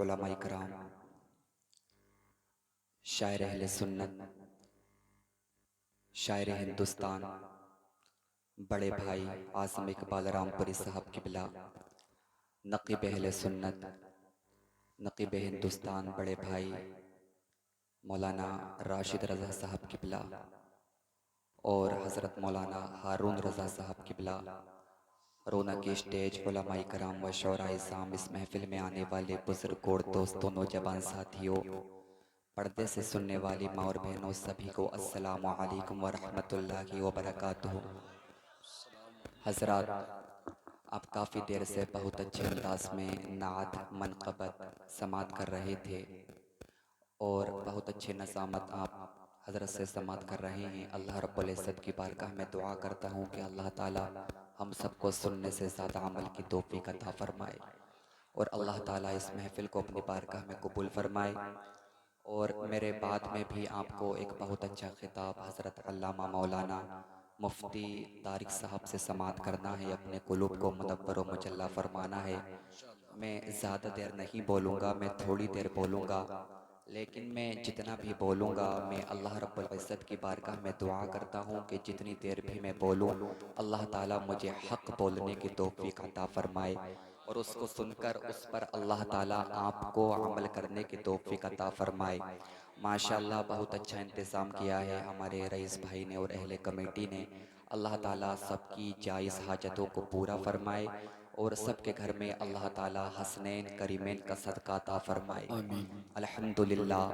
उलमा इकराम, शायर अहले सुन्नत, शायर हिंदुस्तान, बड़े भाई आज़म इकबाल रामपुरी साहब किबला, नक़ीब अहले सुन्नत, नक़ीब हिंदुस्तान बड़े भाई मौलाना राशिद रज़ा साहब किबला और हज़रत मौलाना हारून रज़ा साहब किबला, रौनक स्टेज उलमा इकराम व शोरा इज़ाम, इस महफिल में आने वाले बुज़ुर्ग और दोस्तों, नौजवान साथियों, पर्दे से सुनने वाली माँ और बहनों, सभी को अस्सलामु अलैकुम व रहमतुल्लाहि व बरकातुहू। हज़रात, आप काफ़ी देर से बहुत अच्छे अंदाज में नात मनक़बत समात कर रहे थे और बहुत अच्छे नज़ामत आप हज़रत से समात कर रहे हैं। अल्लाह रब्बुल इज़्ज़त की बारगाह में दुआ करता हूँ कि अल्लाह ताला हम सबको सुनने से ज़्यादा अमल की तौफ़ीक़ अता फ़रमाए और अल्लाह ताला इस महफ़िल को अपनी बारगाह में कबूल फ़रमाए। और मेरे बाद में भी आपको एक बहुत अच्छा खिताब हज़रत अल्लामा मौलाना मुफ्ती तारिक साहब से समात करना है, अपने कुलूब को मुनव्वर व मुजल्ला फ़रमाना है। मैं ज़्यादा देर नहीं बोलूँगा, मैं थोड़ी देर बोलूँगा, लेकिन मैं जितना भी बोलूँगा मैं अल्लाह रब्बुल इज़्ज़त की बारगाह में दुआ करता हूँ कि जितनी देर भी मैं बोलूँ अल्लाह ताला मुझे हक़ बोलने की तौफ़ीक़ अता फ़रमाए और उसको सुनकर उस पर अल्लाह ताला आपको अमल करने की तौफ़ीक़ अता फ़रमाए। माशाअल्लाह बहुत अच्छा इंतज़ाम किया है हमारे रईस भाई ने और अहले कमेटी ने। अल्लाह ताला सबकी जायज़ हाजतों को पूरा फ़रमाए और सबके घर में अल्लाह ताला हसनैन करीमैन का सदका अता फ़रमाए। अल्हम्दुलिल्लाह,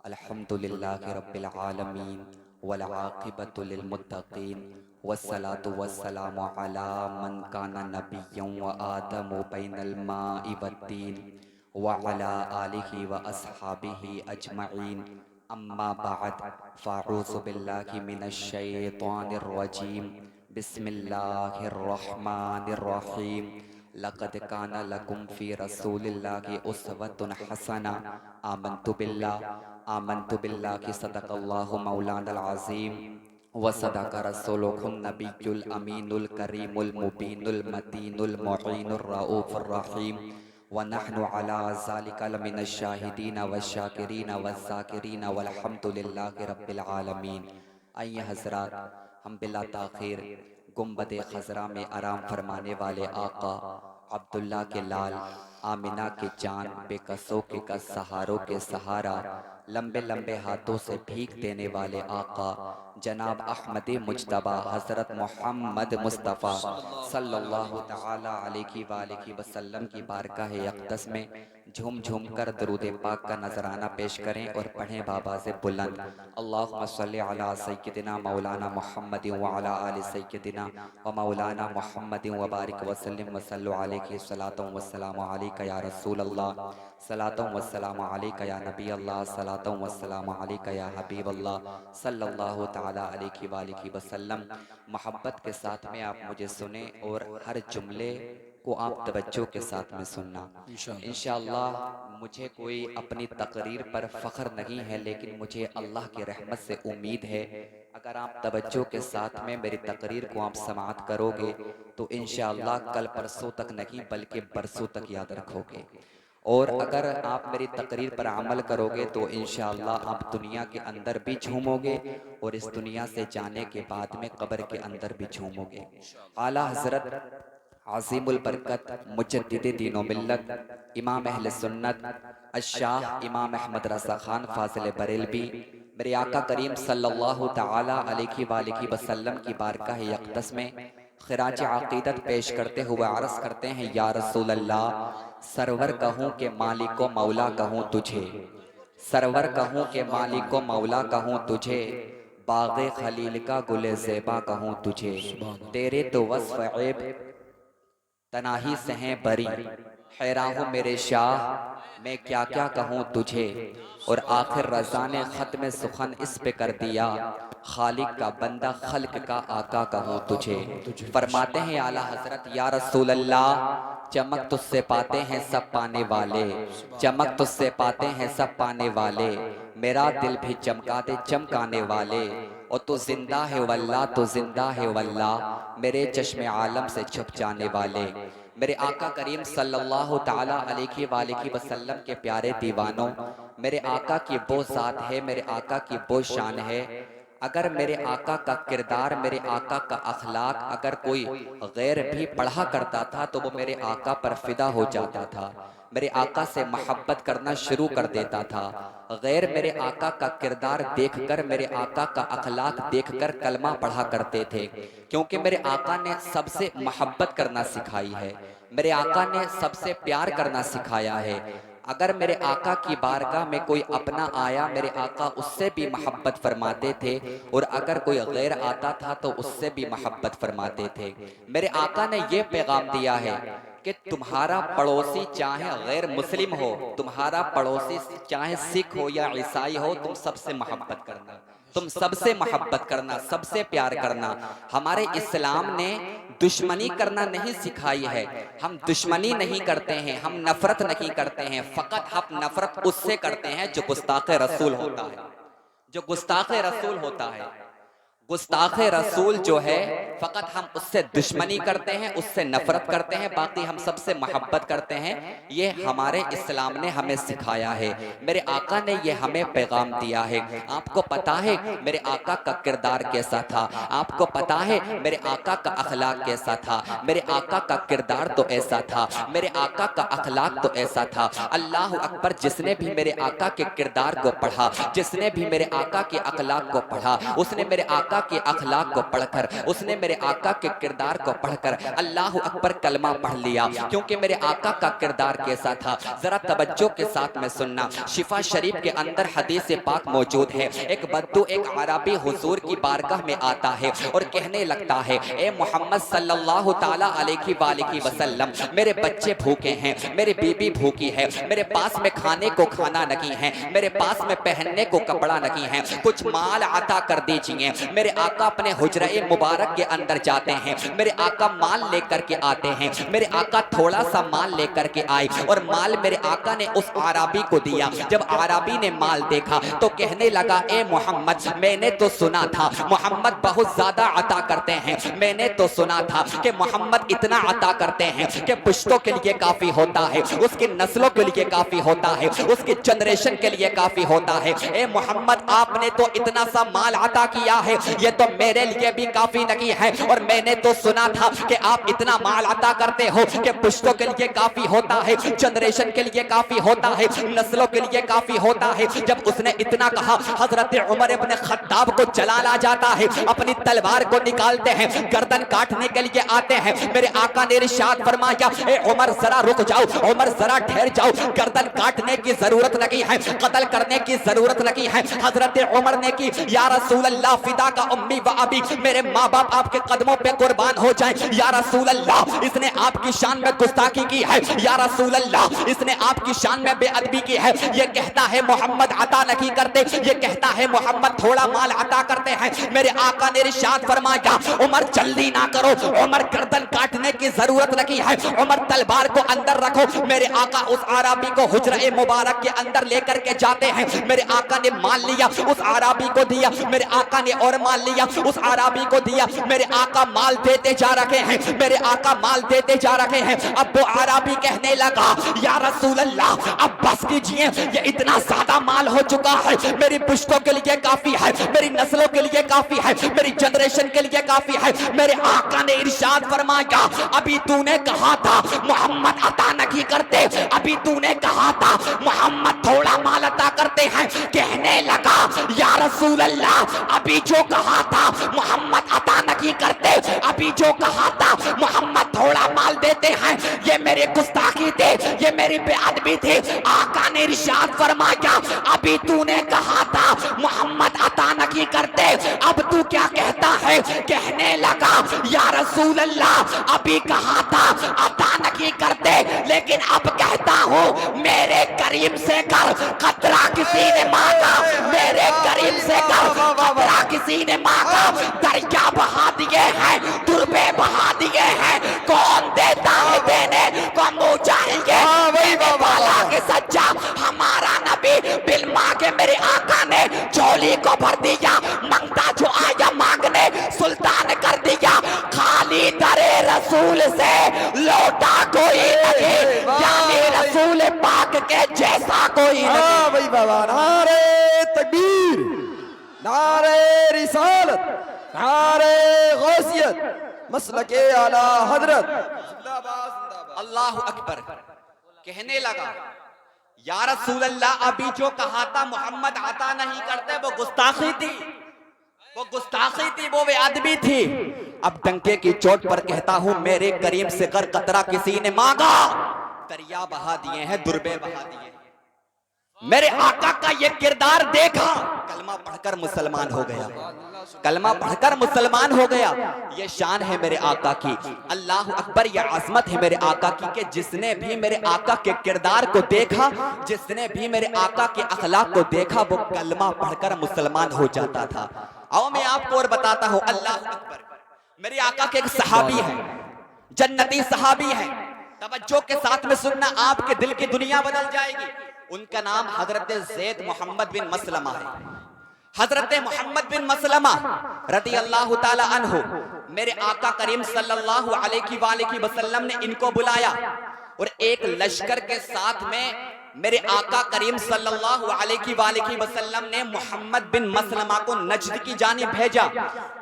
अल्हम्दुलिल्लाहि रब्बिल आलमीन वल आक़िबतु लिल मुत्तक़ीन वस्सलातु वस्सलामु अला मन काना नबिय्यन व आदमु बैनल माइ वत्तीन व अला आलिहि व अस्हाबिहि अजमईन। अम्मा बाद फ़अऊज़ु बिल्लाहि मिनश शैतानिर रजीम। बिस्मिल्लाहिर रहमानिर रहीम। लक़द काना लकुम फ़ी रसूलिल्लाहि उस्वतुन हसना। आमन्तु बिल्लाहि सदक़ल्लाहु मौलानल अज़ीम व सदक़ रसूलुहुन नबियुल अमीनुल करीमुल मुबीनुल मतीनुल मुईनुर रऊफ़ुर रहीम व नहनु अला ज़ालिका लमिनश शाहिदीन व शाकिरीन व ज़ाकिरीन वल्हम्दुलिल्लाहि रब्बिल आलमीन। आइए हज़रात, हम बिला ताख़ीर गुंबद खज़रा में आराम फरमाने वाले आका, अब्दुल्ला के लाल, आमिना के जान, बेकसों के कस, सहारों के सहारा, लंबे लंबे हाथों से भीख देने वाले आका जनाब अहमद मुज्तबा हज़रत मोहम्मद मुस्तफ़ा सल्लल्लाहु ताला अलैहि वसल्लम की बारगाह अक़दस में झूम झूम कर दरूद पाक का नजराना पेश करें और पढ़ें बाबा से बुलंद अल्लाहुम्मा सल्लि अला सय्यदिना मौलाना मुहम्मद व अला आलि सय्यदिना व मौलाना मुहम्मद व बारिक वसल्लिम वसल्लु अलैहि सलातो वस्सलामु अलैका या रसूल अल्लाह, सलातो वस्सलामु अलैका या नबी अल्लाह, सलातो वस्सलामु अलैका या हबीब अल्लाह सल्लल्लाहु ताला अलैहि वसल्लम। मोहब्बत के साथ में आप मुझे सुने और हर जुमले को आप तवज्जो के साथ में सुनना इंशाअल्लाह। मुझे कोई अपनी तकरीर पर फ़ख्र नहीं है, लेकिन मुझे अल्लाह की रहमत से उम्मीद है अगर आप तवज्जो के साथ में मेरी तकरीर को आप समाअत करोगे तो इंशाअल्लाह कल परसों तक नहीं बल्कि बरसों तक याद रखोगे। और अगर आप मेरी तकरीर पर अमल करोगे तो इंशाअल्लाह आप दुनिया के अंदर भी झूमोगे और इस दुनिया से जाने के बाद में कब्र के अंदर भी झूमोगे। आला हज़रत आज़िमुल बरकत मुजद्दिद दीन मिल्लत इमाम अहले सुन्नत अशाह इमाम अहमद रज़ा ख़ान फ़ाज़िल बरेलवी मेरे आका करीम सल्लल्लाहु ताला अलैहि वसल्लम की बारगाह अक़दस में ख़िराज अक़ीदत पेश करते हुए अर्ज़ करते हैं, या रसूल अल्लाह, सरवर कहूँ के मालिको मौला कहूँ तुझे, सरवर कहूँ के मालिको मौला कहूँ तुझे, बाग़े खलील का गुले ज़ेबा कहूँ तुझे, तेरे तो वस्फ़ ऐब तनाही से हैं बरी, हैरान हूँ मेरे शाह मैं क्या क्या कहूँ तुझे। और आखिर रज़ा ने ख़त्म सुखन इस पे कर दिया, खालिक का बंदा खल्क का आका कहूँ तुझे। फरमाते हैं आला हज़रत, या रसूल अल्लाह, चमक तुझसे पाते हैं सब पाने वाले, चमक तुझसे पाते हैं सब पाने वाले, मेरा दिल भी चमका दे चमकाने वाले। और तू जिंदा है वल्लाह, तू जिंदा है वल्लाह, मेरे चश्मे आलम से छुप जाने वाले। मेरे आका करीम सल्लल्लाहु ताला अलैहि वसल्लम के प्यारे दीवानों, मेरे आका की वो ज़ात है, मेरे आका की वो शान है। अगर मेरे आका का किरदार, मेरे आका का अखलाक अगर कोई गैर भी पढ़ा करता था तो वो मेरे आका पर फिदा हो जाता था, मेरे आका से मोहब्बत करना शुरू कर देता था। गैर मेरे आका का किरदार देखकर, मेरे आका का अखलाक देखकर कलमा पढ़ा करते थे, क्योंकि मेरे आका ने सबसे मोहब्बत करना सिखाई है, मेरे आका ने सबसे प्यार करना सिखाया है। अगर मेरे आका की बारगाह में कोई अपना आया, मेरे आका उससे भी मोहब्बत फरमाते थे, और अगर कोई गैर आता था तो उससे भी मोहब्बत फरमाते थे। मेरे आका ने यह पैगाम दिया है कि तुम्हारा पड़ोसी चाहे गैर मुस्लिम हो, तुम्हारा पड़ोसी चाहे सिख हो या ईसाई हो, तुम सबसे मोहब्बत करना, तुम सबसे मोहब्बत करना, सबसे प्यार करना। हमारे इस्लाम ने दुश्मनी करना नहीं सिखाई है। हम दुश्मनी नहीं करते हैं, हम नफरत नहीं करते हैं, फकत हम नफरत उससे करते हैं जो गुस्ताखे रसूल होता है, जो गुस्ताखे रसूल होता है। गुस्ताखे रसूल जो है फकत हम उससे दुश्मनी करते हैं, उससे नफरत करते हैं, बाकी हम सबसे मोहब्बत करते हैं। ये हमारे इस्लाम ने हमें सिखाया है, मेरे आका ने ये हमें पैगाम दिया है। आपको पता है मेरे आका का किरदार कैसा था, आपको पता है मेरे आका का अखलाक कैसा था। मेरे आका का किरदार तो ऐसा था, मेरे आका का अखलाक तो ऐसा था। अल्लाह अकबर, जिसने भी मेरे आका के किरदार को पढ़ा, जिसने भी मेरे आका के अखलाक को पढ़ा, उसने मेरे आका के अखलाक को पढ़कर, उसने मेरे आका के किरदार को पढ़कर अल्लाह अकबर कलमा पढ़ लिया। क्योंकि मेरे आका का किरदार कैसा था, जरा तवज्जो के साथ में सुनना। शिफा शरीफ के अंदर हदीस पाक मौजूद है। एक बद्दू, एक अरबी हुजूर की बारगाह में आता है और कहने लगता है, ए मोहम्मद सल्लल्लाहु ताला अलैहि वसल्लम, मेरे बच्चे भूखे हैं, मेरी बीबी भूखी है, मेरे पास में खाने को खाना नहीं है, मेरे पास में पहनने को कपड़ा नहीं है, कुछ माल अता कर दीजिए। मेरे आका अपने हुजरे मुबारक के अंदर जाते हैं, मेरे आका माल लेकर के आते हैं। मेरे आका थोड़ा सा माल लेकर के आए और माल मेरे आका ने उस आराबी को दिया। जब आराबी ने माल देखा तो कहने लगा, ए मोहम्मद, मैंने तो सुना था मोहम्मद बहुत ज्यादा अता करते हैं, मैंने तो सुना था कि मोहम्मद इतना अता करते हैं कि पुश्तों के लिए काफी होता है, उसकी नस्लों के लिए काफी होता है, उसकी जनरेशन के लिए काफी होता है। ए मोहम्मद, आपने तो इतना सा माल अता किया है, ये तो मेरे लिए भी काफी नहीं है। और मैंने तो सुना था कि आप इतना माल अता करते हो कि पुश्तों के लिए काफी होता है, जनरेशन के लिए काफी होता है, नस्लों के लिए काफी होता है। जब उसने इतना कहा, हजरत उमर इब्न खत्ताब को जलाल आ जाता है, अपनी तलवार को निकालते हैं, गर्दन काटने के लिए आते हैं। मेरे आका ने इरशाद फरमाया, ए उमर जरा रुक जाओ, उमर जरा ठहर जाओ, गर्दन काटने की जरूरत नहीं है, कत्ल करने की जरूरत नहीं है। हजरत उमर ने की, या रसूल अल्लाह, फिदा का उम्मी व अबी, मेरे माँ बाप आपके कदमों पे कुर्बान हो जाए। या रसूल अल्लाह, इसने आपकी शान में गुस्ताखी की है। या रसूल अल्लाह, इसने आपकी शान में बेअदबी की है। ये कहता है मोहम्मद अता नहीं करते, ये कहता है मोहम्मद थोड़ा माल अता करते हैं। मेरे आका ने इरशाद फरमाया, उमर जल्दी ना करो, उमर गर्दन काटने की जरूरत नहीं है, उमर तलवार को अंदर रखो। मेरे आका उस आराबी को हुजरे मुबारक के अंदर लेकर के जाते हैं। मेरे आका ने माल लिया, उस आराबी को दिया, मेरे आका ने और माल लिया, उस आराबी को दिया। मेरे आका माल देते जा रहे हैं, मेरे आका माल देते जा रहे हैं। अब वो आराबी कहने लगा, या रसूल अल्लाह, अब बस कीजिए, ये इतना ज्यादा माल हो चुका है, मेरी पुश्तों के लिए काफी है, मेरी नस्लों के लिए काफी है, मेरी जनरेशन के लिए काफी है। मेरे आका ने इरशाद फरमाया, अभी तूने कहा था मोहम्मद अता नहीं करते, अभी तूने कहा था मोहम्मद थोड़ा माल अता करते हैं। कहने लगा, या रसूल अल्लाह, अभी जो कहा था मोहम्मद अता नहीं करते, अभी जो कहा था मोहम्मद थोड़ा माल देते हैं, ये मेरे गुस्ताखी थे, ये मेरी बेअदबी थी। आका ने इरशाद फरमाया, अभी तूने कहा था मोहम्मद अता नहीं करते, अब तू क्या कहता है? कहने लगा, या रसूल अल्लाह, अभी कहा था अता नहीं करते, लेकिन अब कहता हूँ मेरे करीम से कर, खतरा किसी ने मांगा, मेरे करीम से कर, खतरा किसी ने मांगा। दरिया बहा दिए हैं, तुरबे बहा दिए हैं, कौन देता है देने को मुँह चाहिए वाला के सच्चा हमारा नबी। बिल मांगे मेरे आका ने झोली को भर दिया, मंगता जो आया मांगने सुल्तान कर दिया। खाली दरे रसूल से लौटा कोई लगे, यानी रसूल पाक के जैसा कोई हाँ भाई बाबा, नारे तकबीर, नारे रिसालत, नारे गौसियत, मसलके आला हजरत, जिंदाबाद जिंदाबाद। अल्लाह अकबर। कहने लगा, या रसूल अल्लाह, अभी जो कहा था मोहम्मद आता नहीं करते, वो गुस्ताखी थी, वो गुस्ताखी थी, वो बेअदबी थी। अब डंके की चोट पर कहता हूं, मेरे करीम से कर कतरा किसी ने मांगा, दरिया बहा दिए हैं, दुर्बे बहा दिए हैं। मेरे आका का ये किरदार देखा, कलमा पढ़कर मुसलमान हो गया, कलमा पढ़कर मुसलमान हो गया। ये शान है मेरे आका की, अल्लाह अकबर। ये आजमत है मेरे आका की कि जिसने भी मेरे आका के किरदार को देखा, जिसने भी मेरे आका के अखलाक को देखा, वो कलमा पढ़कर मुसलमान हो जाता था। आओ मैं आपको और बताता हूं, अल्लाह अकबर। मेरे आका के एक सहाबी है, जन्नती सहाबी है, तवज्जो के साथ में सुनना, आपके दिल की दुनिया बदल जाएगी। उनका नाम हजरत ज़ैद मोहम्मद बिन मसलमा है। हजरत मोहम्मद बिन मसलमा रदी अल्लाह ताला अन्हु, मेरे आका करीम सल्लल्लाहु अलैहि वसल्लम ने इनको बुलाया और एक लश्कर के साथ में मेरे आका करीम सल्लल्लाहु अलैहि वसल्लम ने मोहम्मद बिन मसलमा को नजद की जानिब भेजा।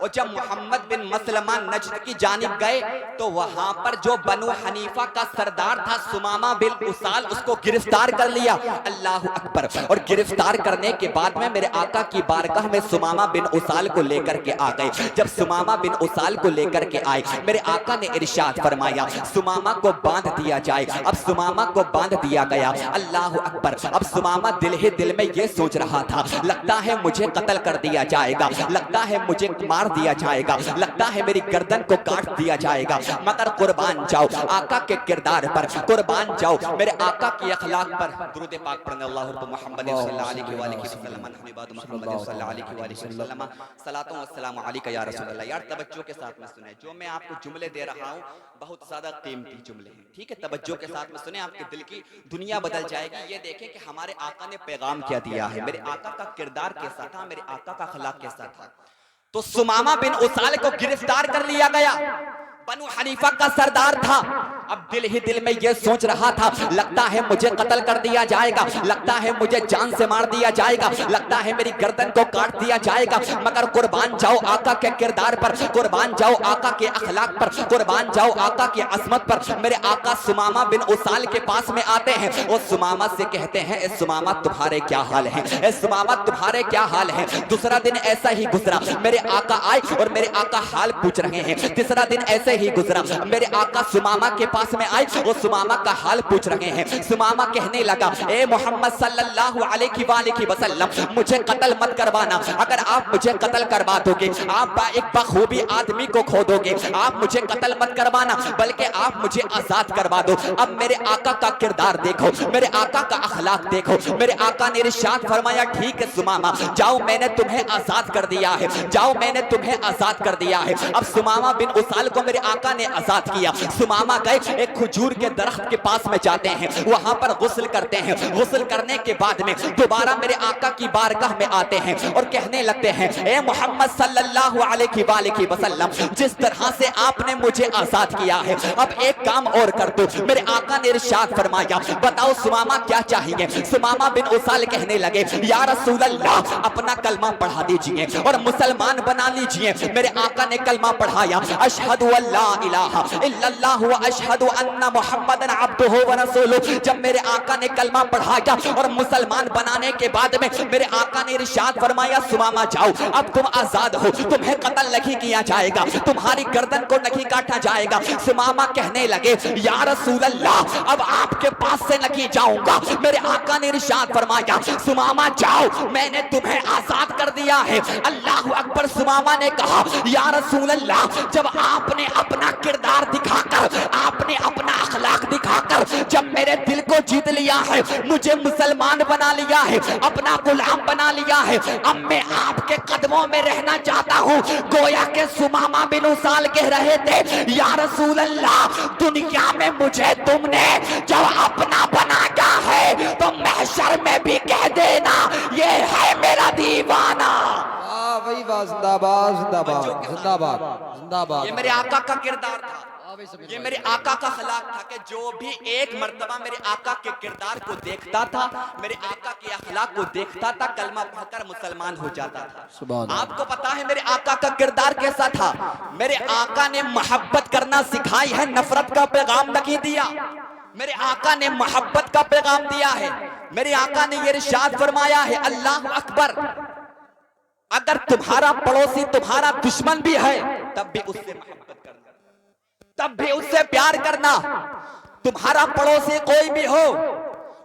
और जब मोहम्मद बिन मसलमा नजद की जानिब गए तो वहां पर जो बनु हनीफा का सरदार था सुमामा बिन उसाल, उसको गिरफ्तार कर लिया। अल्लाह अकबर। और गिरफ्तार करने के बाद में मेरे आका की बारगाह में सुमामा बिन उसाल को लेकर के आ गए। जब सुमामा बिन उसाल को लेकर के आए, मेरे आका ने इरशाद फरमाया, सुमामा को बांध दिया जाए। अब सुमामा को बांध दिया गया। अल्लाह अकबर। अब सुमामा दिल ही दिल में ये सोच रहा था, लगता है मुझे कत्ल कर दिया जाएगा, लगता है मुझे मार दिया जाएगा, लगता है मेरी गर्दन को काट दिया जाएगा। मगर कुर्बान जाओ आका के किरदार पर, कुर्बान जाओ मेरे आका की अखलाक पर। दुरूद पाक पढ़ने, अल्लाहु मुहम्मद सल्लल्लाहु अलैहि वसल्लम, नहनु मुहम्मद सल्लल्लाहु अलैहि वसल्लम, सलातो व सलाम अलैका या रसूल अल्लाह। यार तवज्जो के साथ में सुने, जो मैं आपको जुमले दे रहा हूँ बहुत ज्यादा कीमती जुमले हैं, ठीक है? तवज्जो के साथ में सुने, आपके दिल की दुनिया बदल जाएगी। ये देखें कि हमारे आका ने पैगाम क्या दिया है, मेरे आका का किरदार कैसा था, मेरे आका का अखलाक कैसा था। तो सुमामा बिन उसाल को गिरफ्तार कर लिया गया, बनु हनीफा का सरदार था। अब दिल ही दिल में यह सोच रहा था, लगता है मुझे कत्ल कर दिया जाएगा, लगता है मुझे जान से मार दिया जाएगा, लगता है मेरी गर्दन को काट दिया जाएगा। मगर कुर्बान जाओ आका के किरदार पर, कुर्बान जाओ आका के अखलाक पर, कुर्बान जाओ आका की अजमत पर। मेरे आका सुमामा बिन उसाल के पास में आते हैं और सुमामा से कहते हैं, ए सुमामा तुम्हारे क्या हाल है, ए सुमामा तुम्हारे क्या हाल है। दूसरा दिन ऐसा ही गुजरा, मेरे आका आए और मेरे आका हाल पूछ रहे हैं। तीसरा दिन ऐसे ही गुजरा, मेरे आका सुमामा के पास में आए और सुमामा का हाल पूछ रहे हैं। सुमामा कहने लगा, ए मोहम्मद सल्लल्लाहु अलैहि वसल्लम, मुझे कत्ल मत करवाना। अगर आप मुझे कत्ल करवा दोगे, आप एक बखूबी आदमी को खो दोगे। आप मुझे कत्ल मत करवाना, बल्कि आप मुझे आजाद करवा दो। अब मेरे आका का किरदार देखो, मेरे आका का अखलाक देखो। मेरे आका ने इरशाद फरमाया, ठीक है सुमामा, जाओ मैंने तुम्हें आजाद कर दिया है, जाओ मैंने तुम्हें आजाद कर दिया है। अब सुमामा बिन उसाल को मेरे आका ने आजाद किया। सुमामा गए, एक खजूर के दरख्त के पास में जाते हैं, वहां पर गुस्ल करते हैं। गुस्ल करने के बाद में दोबारा मेरे आका की बारगाह में आते हैं और कहने लगते हैं, ए मोहम्मद सल्लल्लाहु अलैहि वसल्लम, जिस तरह से आपने मुझे आजाद किया है, अब एक काम और कर दो। मेरे आका ने इरशाद फरमाया, बताओ सुमामा क्या चाहिए। सुमामा बिन उसाल कहने लगे, या रसूल अल्लाह, अपना कलमा पढ़ा दीजिए और मुसलमान बना लीजिए। मेरे आका ने कलमा पढ़ाया, अशहदु अल्ला इलाहा इल्लल्लाह व अशहदु अन्ना मुहम्मदन अब्दुहु व रसूलुहु। जब मेरे आका ने कलमा पढ़ाया और मुसलमान बनाने के बाद में मेरे आका ने इरशाद फरमाया, सुमामा जाओ, अब तुम आजाद हो, तुम्हें कत्ल नहीं किया जाएगा, तुम्हारी गर्दन को नहीं काटा जाएगा। सुमामा कहने लगे, या रसूल अल्लाह, अब आपके पास से नहीं जाऊंगा। मेरे आका ने इरशाद फरमाया, सुमामा जाओ, मैंने तुम्हें आजाद कर दिया है। अल्लाह अकबर। सुमामा ने कहा, या रसूल अल्लाह, जब आपने अपना किरदार दिखाकर, आपने अपना अखलाक दिखाकर जब मेरे दिल को जीत लिया है, मुझे मुसलमान बना लिया है, अपना गुलाम बना लिया है, अब मैं आपके कदमों में रहना चाहता हूँ। गोया के सुमामा बिन उसाल कह रहे थे, या रसूल अल्लाह, दुनिया में मुझे तुमने जब अपना बनाया है तो महशर में भी कह देना, ये है मेरा दीवाना। वाह भाई वाह, जिंदाबाद जिंदाबाद जिंदाबाद जिंदाबाद। ये मेरे आका का किरदार था। ये मेरे आका का खिलाफ था कि जो भी एक मर्तबा मेरे आका के किरदार को देखता था, मेरे आका के अखलाक को देखता था, कलमा पढ़कर मुसलमान हो जाता था। आपको पता है मेरे आका का किरदार कैसा था? मेरे आका ने मोहब्बत करना सिखाई है, नफरत का पैगाम नहीं दिया। मेरे आका ने मोहब्बत का पैगाम दिया है। मेरे आका ने ये इरशाद फरमाया है, अल्लाह अकबर, अगर तुम्हारा पड़ोसी तुम्हारा दुश्मन भी है तब भी उससे मोहब्बत करना, तब भी उससे प्यार करना। तुम्हारा पड़ोसी कोई भी हो,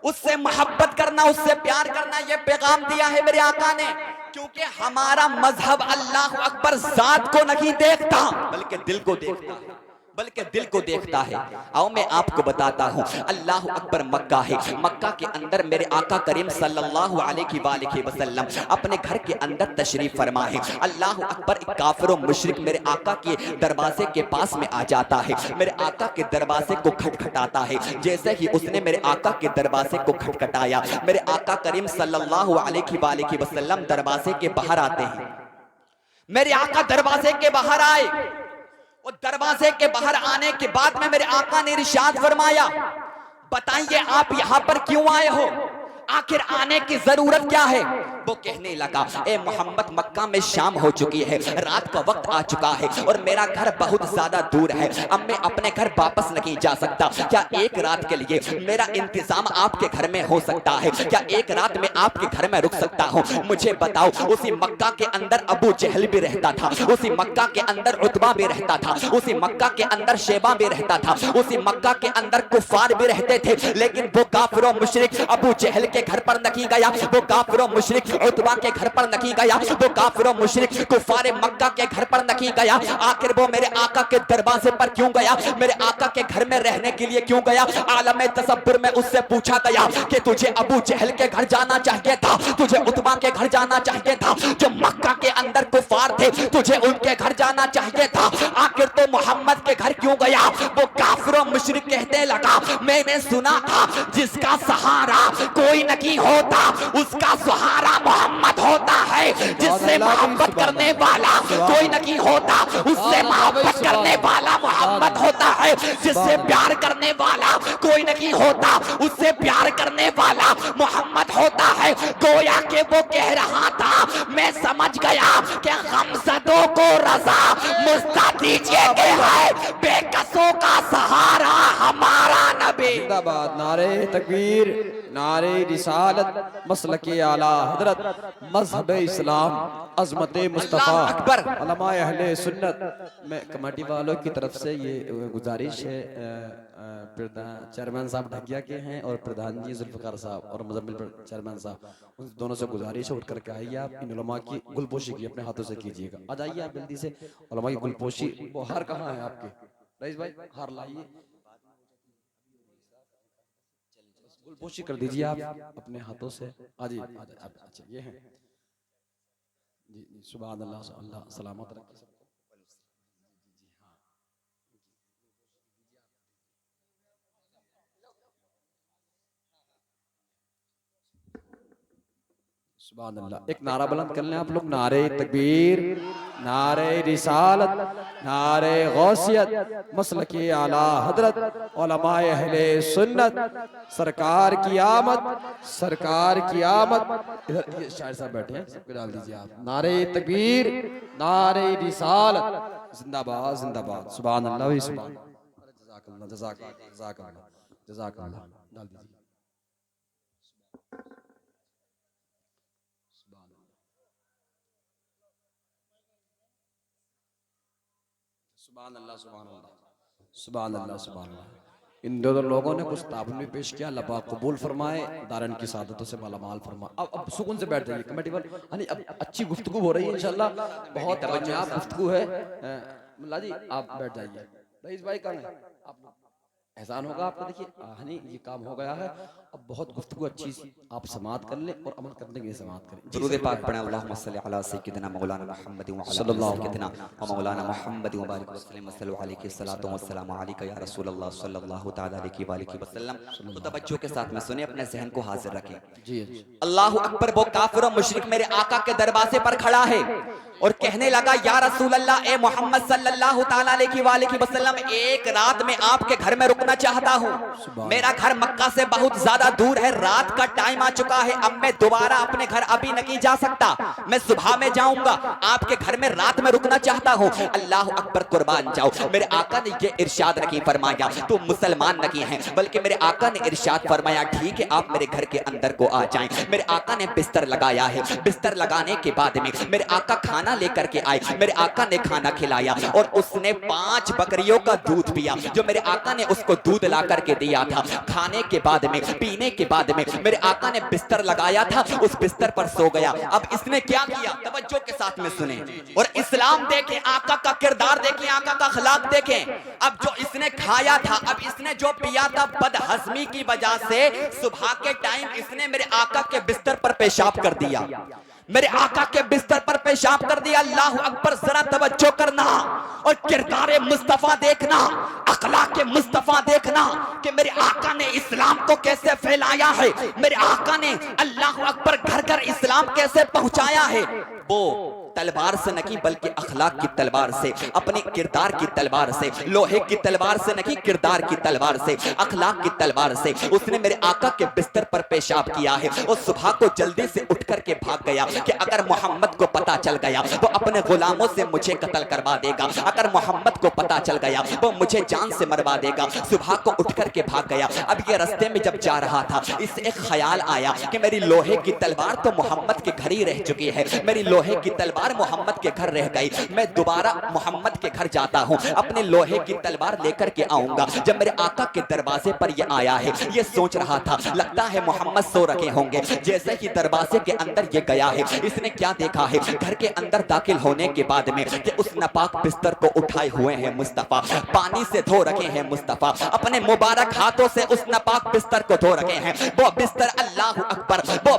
उससे मोहब्बत करना, उससे प्यार करना, यह पैगाम दिया है मेरे आका ने। क्योंकि हमारा मजहब अल्लाह अकबर जात को नहीं देखता बल्कि दिल को देखता है, बल्कि दिल को देखता है। आओ मैं आपको बताता हूँ, अल्लाह अकबर मक्का है। मक्का के अंदर मेरे आका करीम सल्लल्लाहु अलैहि वसल्लम अपने घर के अंदर तशरीफ फरमा है। अल्लाह अकबर, एक काफिर और मुशरिक मेरे आका के दरवाजे के पास में आ जाता है, मेरे आका के दरवाजे को खटखटाता है। जैसे ही उसने मेरे आका के दरवाजे को खटखटाया, मेरे आका करीम सल्लल्लाहु अलैहि वसल्लम दरवाजे के बाहर आते हैं। मेरे आका दरवाजे के बाहर आए, और दरवाजे के बाहर आने के बाद में मेरे आका ने इरशाद फरमाया, बताइए आप यहां पर क्यों आए हो, आखिर आने की जरूरत क्या है? वो कहने लगा, ए मोहम्मद, मक्का में शाम हो चुकी है, रात का वक्त आ चुका है और मेरा घर बहुत ज्यादा दूर है। अब मैं अपने घर वापस नहीं जा सकता। क्या एक रात के लिए मेरा इंतजाम आपके घर में हो सकता है? क्या एक रात में आपके घर में रुक सकता हूँ? मुझे बताओ। उसी मक्का के अंदर अबू जहल भी रहता था, उसी मक्का के अंदर उतबा भी रहता था, उसी मक्का के अंदर शेबा भी रहता था, उसी मक्का के अंदर कुफार भी रहते थे। लेकिन वो काफिर और मुशरिक अबू जहल के घर पर नहीं गया, वो काफिर और मुशरिक उतबा के घर पर नहीं गया, वो काफिर और मुशरिक कुफारे मक्का के घर पर नहीं गया। आखिर वो मेरे आका के दरवाजे पर क्यों गया? मेरे आका के घर में रहने के लिए क्यों गया? आलम तसब्बुर में उससे पूछा गया कि तुझे अबू जहल के घर जाना चाहिए था, तुझे उतबा के घर जाना चाहिए था, जो मक्का के अंदर कुफार थे, तुझे उनके घर जाना चाहिए था। आखिर तो मोहम्मद के घर क्यों गया? वो काफिर और मुशरिक कहने लगा, मैंने सुना था जिसका सहारा कोई नहीं होता उसका सहारा मोहम्मद होता है। जिससे मोहब्बत करने वाला कोई नहीं होता उससे मोहब्बत करने वाला मोहम्मद होता है। जिससे प्यार करने वाला कोई नहीं होता उससे प्यार करने वाला मोहम्मद होता है। गोया के वो कह रहा था, मैं समझ गया कि हमसदों को रजा मुस्ता दीजिए के है, बेकसों का सहारा हमारा नबी। जिंदाबाद। नारे तकबीर, नारे रिसालत, मसलके आला हजरत, मजहब इस्लाम, अजमत मुस्तफ़ा, अकबर, उलमाए अहले सुन्नत। मैं कमेटी वालों की तरफ से ये गुजारिश है, चेयरमैन साहब ढकिया के हैं और प्रधान जी जुल्फ़िकार साहब और मुजम्मिल चेयरमैन साहब, उन दोनों से गुजारिश है उठ करके आइए। आप इन उलमा की गुलपोशी की अपने हाथों से कीजिएगा। आ जाइए आप जल्दी से। उलमा की गुलपोशी, वो हार कहाँ है आपके? रईस भाई हार लाइए, गुलपोशी कर दीजिए आप अपने हाथों से। आजी अच्छा ये हैं जी जी। सुभान अल्लाह, अल्लाह सलामत रखे। सुभान अल्लाह। एक नारा बुलंद कर लें आप लोग, नारे तकबीर, नारे रिसालत, नारे गौसियत, मसलके आला हजरत, उलमाए अहले सुन्नत, सरकार की आमद, सरकार की आमद। इधर ये शायर साहब बैठे हैं, सबको डाल दीजिए आप। नारे तकबीर, नारे रिसालत, जिंदाबाद जिंदाबाद। सुभान अल्लाह, सुभान अल्लाह, जज़ाकल्लाह जज़ाकल्लाह जज़ाकल्लाह। डाल दीजिए। सुभान अल्लाह, सुभान अल्लाह, सुभान अल्लाह, सुभान अल्लाह। इन दोनों लोगों ने कुछ ताबन भी पेश किया, लबा कबूल फरमाए, दारन की सादतों से मालामाल फरमाए। अब सुकून से बैठ जाइए कमेटी वाले। यानी अब अच्छी गुफ्तगू हो रही है इंशाल्लाह, बहुत कामयाब गुफ्तगू है। मुल्ला जी आप बैठ जाइए। रईस भाई कहाँ है? आप एहसान होगा आपका। देखिए हनी ये काम हो गया है, अब बहुत गुफ्तगू अच्छी सी आप समाअत कर लें और अमल करने के लिए समाअत करें। जी, दुरूद पाक पढ़ें। अल्लाहुम्मा सल्लि अला सय्यिदिना मौलाना मुहम्मद व अला आलि सय्यिदिना व मौलाना मुहम्मद व बारिक वसल्लम वसल्लम अलैहि सलातो वस्सलामु अलैका या रसूलल्लाह सल्लल्लाहु तआला अलैहि व आलिहि वसल्लम। तो तवज्जो के साथ में सुने, अपने ज़हन को हाजिर रखें। जी अल्लाहु अकबर। वो काफिर और मुशरिक मेरे आका के दरवाजे पर खड़ा है और कहने लगा, या रसूल अल्लाह, ए मोहम्मद सल्लल्लाहु तआला अलैहि व आलिहि वसल्लम, एक रात में आपके घर में रुकना चाहता हूँ। मेरा घर मक्का से बहुत ज्यादा दूर है, रात का टाइम आ चुका है, अब मैं दोबारा अपने घर अभी नहीं जा सकता, मैं सुबह में जाऊंगा, आपके घर में रात में रुकना चाहता हूँ। अल्लाह अकबर, कुर्बान जाओ। मेरे आका ने ये इरशाद नहीं फरमाया तो मुसलमान नहीं है, बल्कि मेरे आका ने इरशाद फरमाया, ठीक है आप मेरे घर के अंदर को आ जाएं। मेरे आका ने बिस्तर लगाया है, बिस्तर लगाने के बाद में मेरे आका खाना लेकर के आए, मेरे आका ने खाना खिलाया और उसने 5 बकरियों का दूध पिया, जो मेरे आका ने उसको दूध ला करके दिया था। खाने के बाद में, पीने के बाद में मेरे आका ने बिस्तर लगाया था, उस बिस्तर पर सो गया। अब इसने क्या किया, तवज्जो के साथ में सुने और इस्लाम देखें, आका का किरदार देखें, आका का अखलाक देखें। अब जो इसने खाया था, अब इसने जो पिया था, बदहजमी की वजह से सुबह के टाइम इसने मेरे आका के बिस्तर पर पेशाब कर दिया, मेरे आका के बिस्तर पर पेशाब कर दिया। अल्लाह अकबर, जरा तवज्जो करना और किरदार मुस्तफा देखना, अखलाक के मुस्तफा देखना कि मेरे आका ने इस्लाम को कैसे फैलाया है, मेरे आका ने अल्लाह अकबर घर घर इस्लाम कैसे पहुंचाया है। वो तलवार से नहीं बल्कि अखलाक की तलवार से, अपने किरदार की तलवार से, लोहे की तलवार से नहीं, किरदार की तलवार से, अखलाक की तलवार से उसने मेरे आका के बिस्तर पर पेशाब किया है। और सुबह को जल्दी से उठ करके भाग गया कि अगर मोहम्मद को पता चल गया तो अपने गुलामों से मुझे कत्ल करवा देगा, अगर मोहम्मद को पता चल गया वो मुझे जान से मरवा देगा। सुबह को उठ करके भाग गया। अब ये रास्ते में जब जा रहा था, इसे एक ख्याल आया कि मेरी लोहे की तलवार तो मोहम्मद के घर ही रह चुकी है, मेरी लोहे की तलवार मोहम्मद के घर रह गई, मैं दोबारा मोहम्मद के घर जाता हूँ, अपने लोहे की तलवार लेकर के आऊंगा। जब मेरे आका के दरवाजे पर ये आया है, ये सोच रहा था लगता है मोहम्मद सो रखे होंगे। जैसे ही दरवाजे के अंदर ये गया है, इसने क्या देखा है, घर के अंदर दाखिल होने के बाद में कि उस नापाक बिस्तर को उठाए हुए हैं मुस्तफा, पानी से धो रखे हैं मुस्तफा, अपने मुबारक हाथों से उस नापाक बिस्तर को धो रखे हैं। वो बिस्तर, अल्लाह अकबर, वो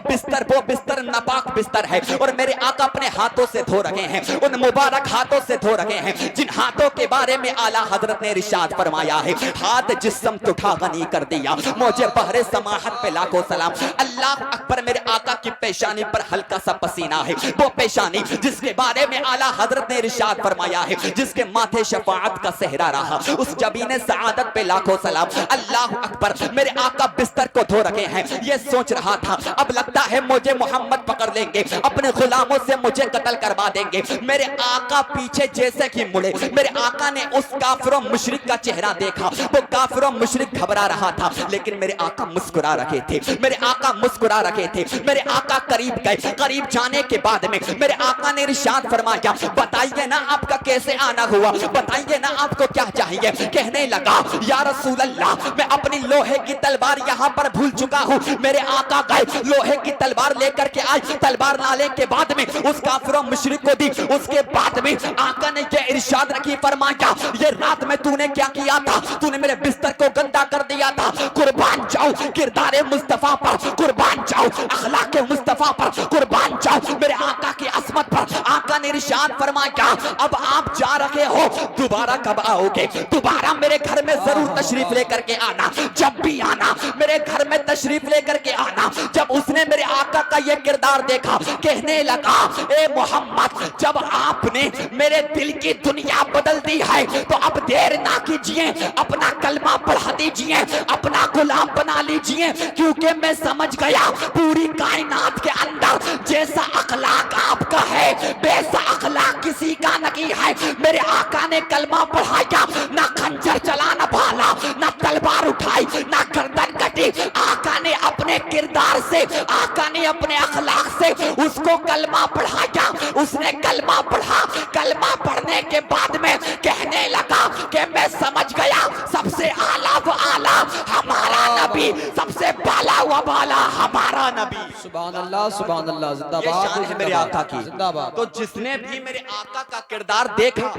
बिस्तर नापाक बिस्तर है और मेरे आका अपने हाथों से धो रहे हैं, उन मुबारक हाथों से धो रहे हैं जिन हाथों के बारे में आला हजरत ने इरशाद फरमाया है, हाथ जिस्म तुठा गनी कर दिया, मुझे बहरे समाहत पे लाखों सलाम। अल्लाह अकबर, मेरे आका की पेशानी पर हल्का सा पसीना है, वो पेशानी जिसके बारे में आला हजरत ने इरशाद फरमाया है, जिसके माथे शफाअत का सेहरा रहा, उस जबीने सआदत पे लाखों सलाम। अल्लाह अकबर, मेरे आका बिस्तर को धो रहे हैं। ये सोच रहा था अब लगता है मुझे मोहम्मद पकड़ लेंगे, अपने गुलामों से मुझे कत्ल करवा देंगे। मेरे आका पीछे जैसे कि मुड़े, मेरे आका ने उस काफिर मुशरिक का चेहरा देखा, वो काफिर मुशरिक घबरा रहा था, लेकिन मेरे आका मुस्कुरा रखे थे, मेरे आका मुस्कुरा रखे थे। मेरे आका करीब गए, करीब जाने के बाद में मेरे आका ने इरशाद फरमाया, बताइए ना आपका कैसे आना हुआ, बताइए ना आपको क्या चाहिए। कहने लगा, या रसूल अल्लाह, मैं अपनी लोहे की तलवार यहाँ पर भूल चुका हूँ। मेरे आका गए, लोहे की तलवार लेकर के आए, तलवार लाने के बाद में उस काफिर मुशरिक को दी। उसके बाद में आका ने ये इरशाद रखी फरमाया, ये रात में तूने क्या किया था, तूने मेरे बिस्तर को गंदा कर दिया था। कुर्बान जाओ किरदार मुस्तफा पर, कुर्बान जाओ अखलाक मुस्तफा पर, कुर्बान जाओ मेरे आका की असमत पर। आका ने इरशाद फरमाया, अब आप जा रहे हो, दोबारा कब आओगे, दोबारा मेरे घर में जरूर तशरीफ लेकर के आना, जब भी आना मेरे घर में तशरीफ लेकर के आना। जब उसने मेरे आका का ये किरदार देखा, कहने लगा, ए मोहम्मद, जब आपने मेरे दिल की दुनिया बदल दी है तो अब देर ना कीजिए, अपना कलमा पढ़ा दीजिए, अपना गुलाम बना लीजिए, क्योंकि मैं समझ गया पूरी कायनात के अंदर जैसा अखलाक आपका है वैसा अखलाक किसी का नहीं है। मेरे आका ने कलमा पढ़ाया, ना खंजर चलाना भाला, ना तलवार उठाई, ना गर्दन कटी। आका ने अपने किरदार से, आका ने अपने अखलाक से उसको कलमा पढ़ाया। उसने कलमा पढ़ा, कलमा पढ़ने के बाद में कहने लगा कि मैं समझ गया सबसे आला व आला हमारा नबी, सबसे बाला व बाला हमारा नबी। सुभान अल्लाह, सुभान अल्लाह, जिंदाबाद, ये शान है मेरे आका की। जिंदाबाद। तो जिसने भी मेरे आका का किरदार देखा